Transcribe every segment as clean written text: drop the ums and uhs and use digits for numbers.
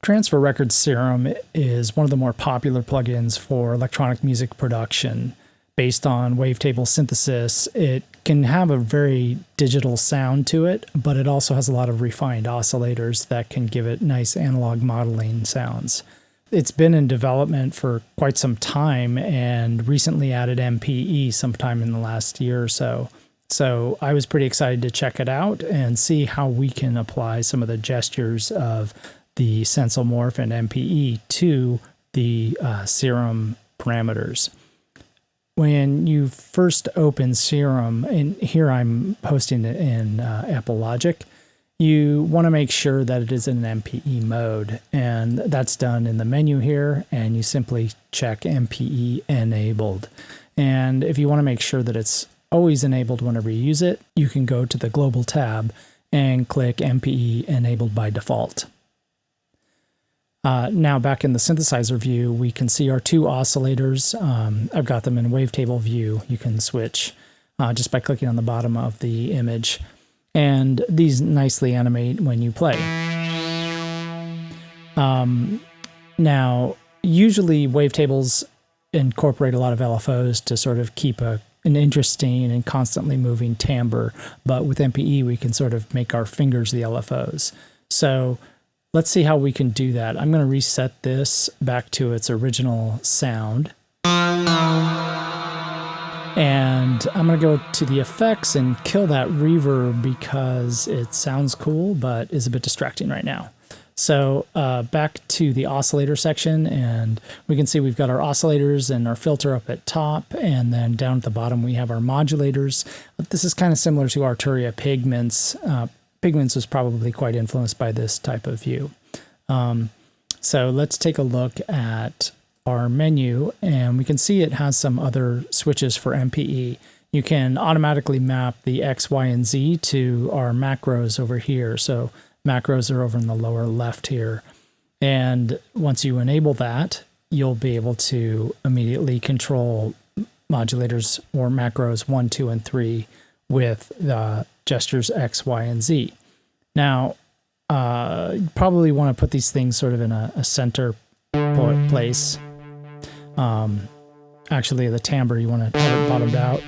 Transfer Records Serum is one of the more popular plugins for electronic music production. Based on wavetable synthesis, it can have a very digital sound to it, but it also has a lot of refined oscillators that can give it nice analog modeling sounds. It's been in development for quite some time and recently added MPE sometime in the last year or so. So I was pretty excited to check it out and see how we can apply some of the gestures of the Sensel Morph and MPE to the Serum parameters. When you first open Serum, and here I'm hosting it in Apple Logic, you want to make sure that it is in MPE mode, and that's done in the menu here, and you simply check MPE enabled. And if you want to make sure that it's always enabled whenever you use it, you can go to the Global tab and click MPE enabled by default. Now back in the synthesizer view, we can see our two oscillators. I've got them in wavetable view. You can switch just by clicking on the bottom of the image. And these nicely animate when you play. Now, usually wavetables incorporate a lot of LFOs to sort of keep an interesting and constantly moving timbre, but with MPE we can sort of make our fingers the LFOs. So let's see how we can do that. I'm going to reset this back to its original sound. And I'm going to go to the effects and kill that reverb because it sounds cool, but is a bit distracting right now. So back to the oscillator section, and we can see we've got our oscillators and our filter up at top, and then down at the bottom we have our modulators. This is kind of similar to Arturia Pigments. Pigments was probably quite influenced by this type of view. So let's take a look at our menu, and we can see it has some other switches for MPE. You can automatically map the X, Y, and Z to our macros over here. So macros are over in the lower left here. And once you enable that, you'll be able to immediately control modulators or macros 1, 2, and 3 with the gestures X, Y, and Z. Now, you probably want to put these things sort of in a center place. Actually, the timbre, you want to have it bottomed out.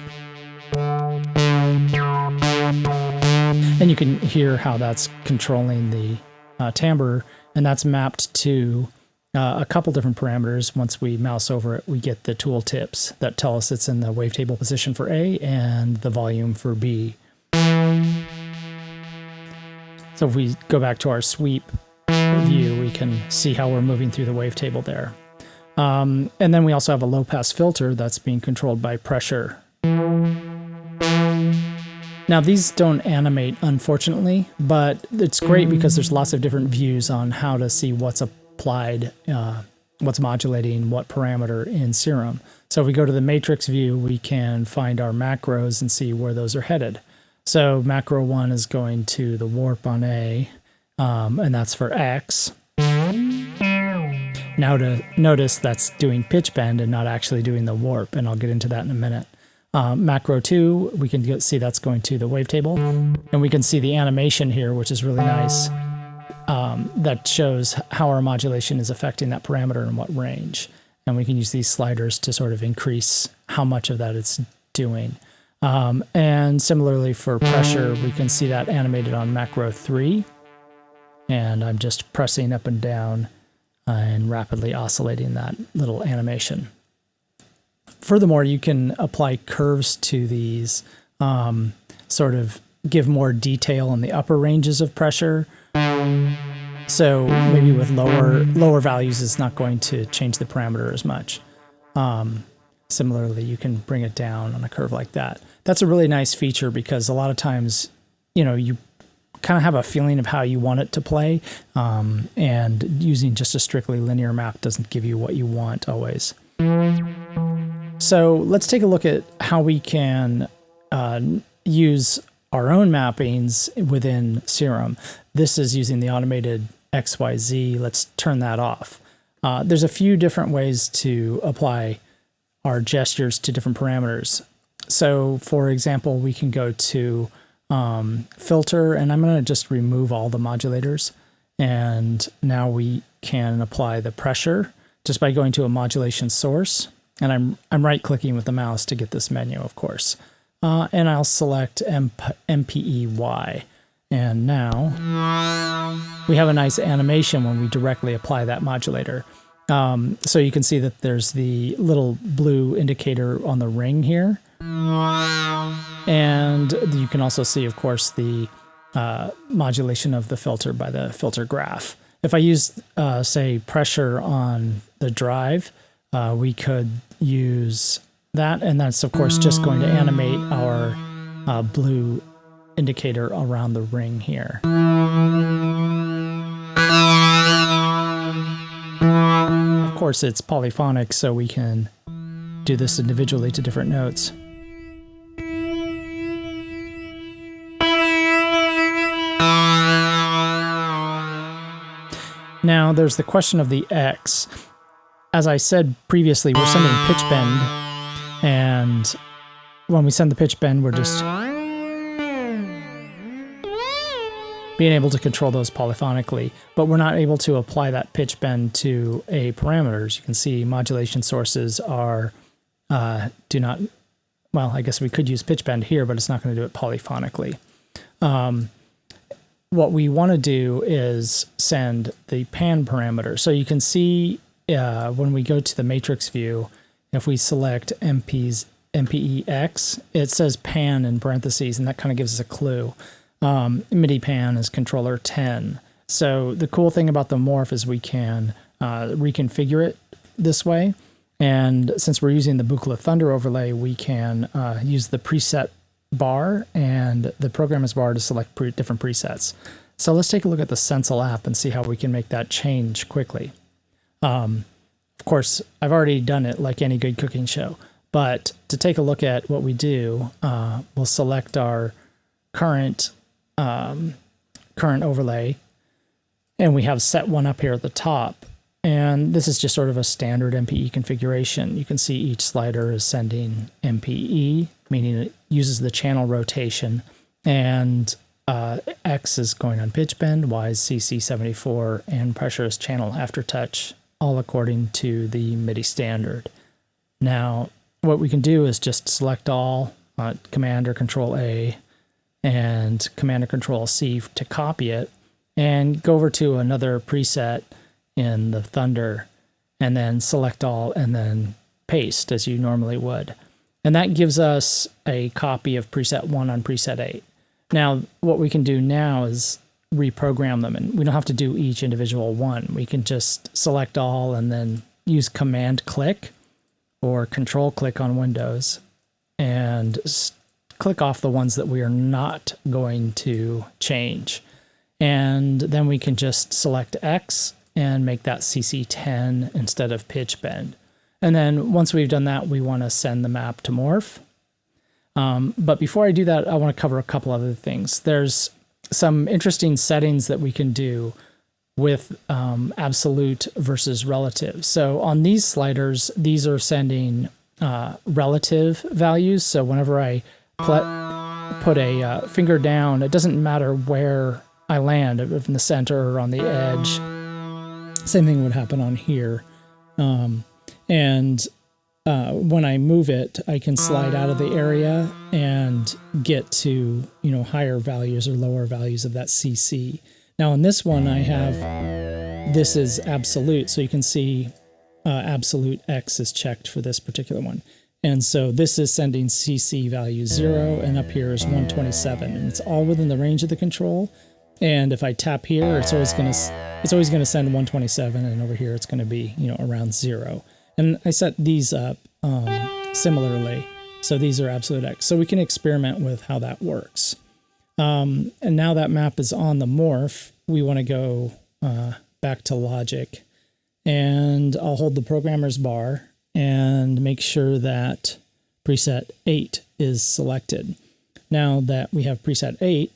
And you can hear how that's controlling the timbre, and that's mapped to a couple different parameters. Once we mouse over it, we get the tool tips that tell us it's in the wavetable position for A and the volume for B. So if we go back to our sweep view, we can see how we're moving through the wavetable there. And then we also have a low-pass filter that's being controlled by pressure. Now, these don't animate, unfortunately, but it's great because there's lots of different views on how to see what's applied, what's modulating what parameter in Serum. So if we go to the matrix view, we can find our macros and see where those are headed. So macro 1 is going to the warp on A, and that's for X. Now to notice that's doing pitch bend and not actually doing the warp, and I'll get into that in a minute. Macro 2, we can see that's going to the wavetable, and we can see the animation here, which is really nice. That shows how our modulation is affecting that parameter and what range. And we can use these sliders to sort of increase how much of that it's doing. And similarly for pressure, we can see that animated on macro 3. And I'm just pressing up and down and rapidly oscillating that little animation. Furthermore, you can apply curves to these, sort of give more detail in the upper ranges of pressure. So maybe with lower values, it's not going to change the parameter as much. Similarly, you can bring it down on a curve like that. That's a really nice feature because a lot of times, you know, you kind of have a feeling of how you want it to play, and using just a strictly linear map doesn't give you what you want always. So let's take a look at how we can use our own mappings within Serum. This is using the automated XYZ. Let's turn that off. There's a few different ways to apply our gestures to different parameters. So for example, we can go to filter, and I'm going to just remove all the modulators. And now we can apply the pressure just by going to a modulation source. And I'm right-clicking with the mouse to get this menu, of course. And I'll select MPE. And now we have a nice animation when we directly apply that modulator. So you can see that there's the little blue indicator on the ring here. And you can also see, of course, the modulation of the filter by the filter graph. If I use, say, pressure on the drive, we could use that, and that's, of course, just going to animate our blue indicator around the ring here. Of course, it's polyphonic, so we can do this individually to different notes. Now, there's the question of the X. As I said previously, we're sending pitch bend, and when we send the pitch bend, we're just being able to control those polyphonically, but we're not able to apply that pitch bend to a parameter. As you can see, modulation sources are, do not, well, I guess we could use pitch bend here, but it's not going to do it polyphonically. What we want to do is send the pan parameter. So you can see when we go to the matrix view, if we select MPEX, it says pan in parentheses, and that kind of gives us a clue. MIDI pan is controller 10. So the cool thing about the morph is we can reconfigure it this way. And since we're using the Buchla Thunder overlay, we can use the preset bar and the programmer's bar to select different presets. So let's take a look at the Sensel app and see how we can make that change quickly. Of course, I've already done it like any good cooking show, but to take a look at what we do, we'll select our current overlay, and we have set one up here at the top. And this is just sort of a standard MPE configuration. You can see each slider is sending MPE, meaning it uses the channel rotation, and X is going on pitch bend, Y is CC74, and pressure is channel aftertouch, all according to the MIDI standard. Now, what we can do is just select all, Command or Control A, and Command or Control C to copy it, and go over to another preset in the Thunder, and then select all, and then paste as you normally would. And that gives us a copy of preset 1 on preset 8. Now, what we can do now is reprogram them, and we don't have to do each individual one. We can just select all and then use Command click or Control click on Windows and click off the ones that we are not going to change. And then we can just select X and make that CC10 instead of pitch bend. And then once we've done that, we want to send the map to Morph. But before I do that, I want to cover a couple other things. There's some interesting settings that we can do with absolute versus relative. So on these sliders, these are sending relative values. So whenever I put a finger down, it doesn't matter where I land, if in the center or on the edge. Same thing would happen on here. When I move it, I can slide out of the area and get to, higher values or lower values of that CC. Now in this one, I have, this is absolute. So you can see absolute X is checked for this particular one. And so this is sending CC value 0, and up here is 127, and it's all within the range of the control. And if I tap here, it's always going to send 127, and over here it's going to be, around 0. And I set these up similarly. So these are absolute X. So we can experiment with how that works. And now that map is on the morph, we want to go back to Logic. And I'll hold the programmer's bar and make sure that preset 8 is selected. Now that we have preset 8,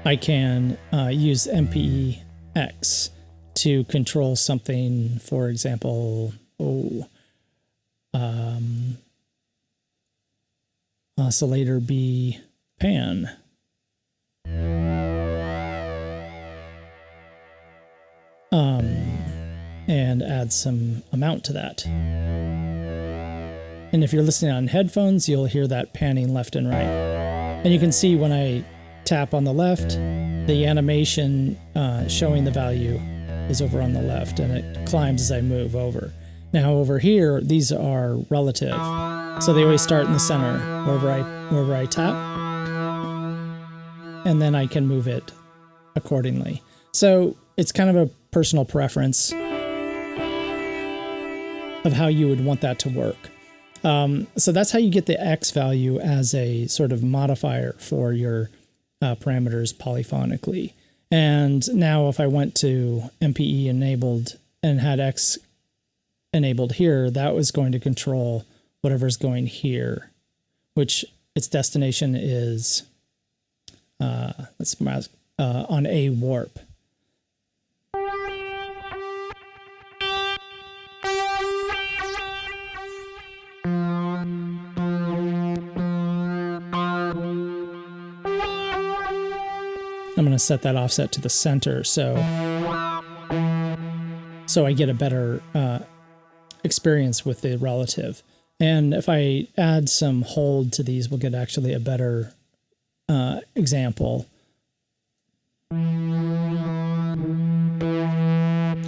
I can use MPEX to control something, for example, oscillator B pan. and add some amount to that. And if you're listening on headphones, you'll hear that panning left and right. And you can see when I tap on the left, the animation showing the value is over on the left, and it climbs as I move over. Now over here, these are relative. So they always start in the center, wherever I tap. And then I can move it accordingly. So it's kind of a personal preference of how you would want that to work. So that's how you get the X value as a sort of modifier for your parameters polyphonically. And now if I went to MPE enabled and had X enabled here, that was going to control whatever's going here, which its destination is on A warp. I'm going to set that offset to the center so I get a better experience with the relative. And if I add some hold to these, we'll get actually a better example.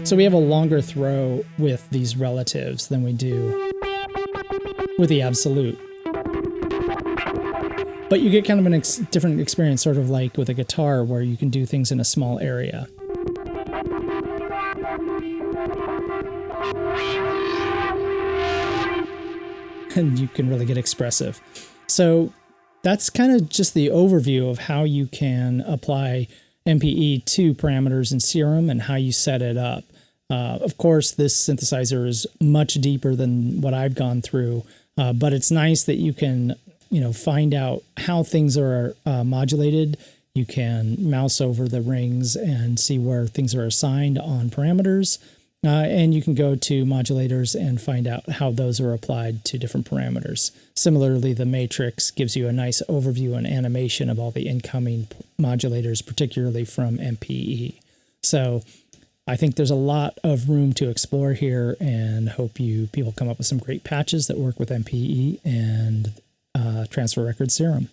So we have a longer throw with these relatives than we do with the absolute. But you get kind of a different experience, sort of like with a guitar, where you can do things in a small area. And you can really get expressive. So that's kind of just the overview of how you can apply MPE to parameters in Serum and how you set it up. Of course, this synthesizer is much deeper than what I've gone through, but it's nice that you can find out how things are modulated. You can mouse over the rings and see where things are assigned on parameters. And you can go to modulators and find out how those are applied to different parameters. Similarly, the matrix gives you a nice overview and animation of all the incoming modulators, particularly from MPE. So I think there's a lot of room to explore here, and hope people come up with some great patches that work with MPE and Transfer Record Serum.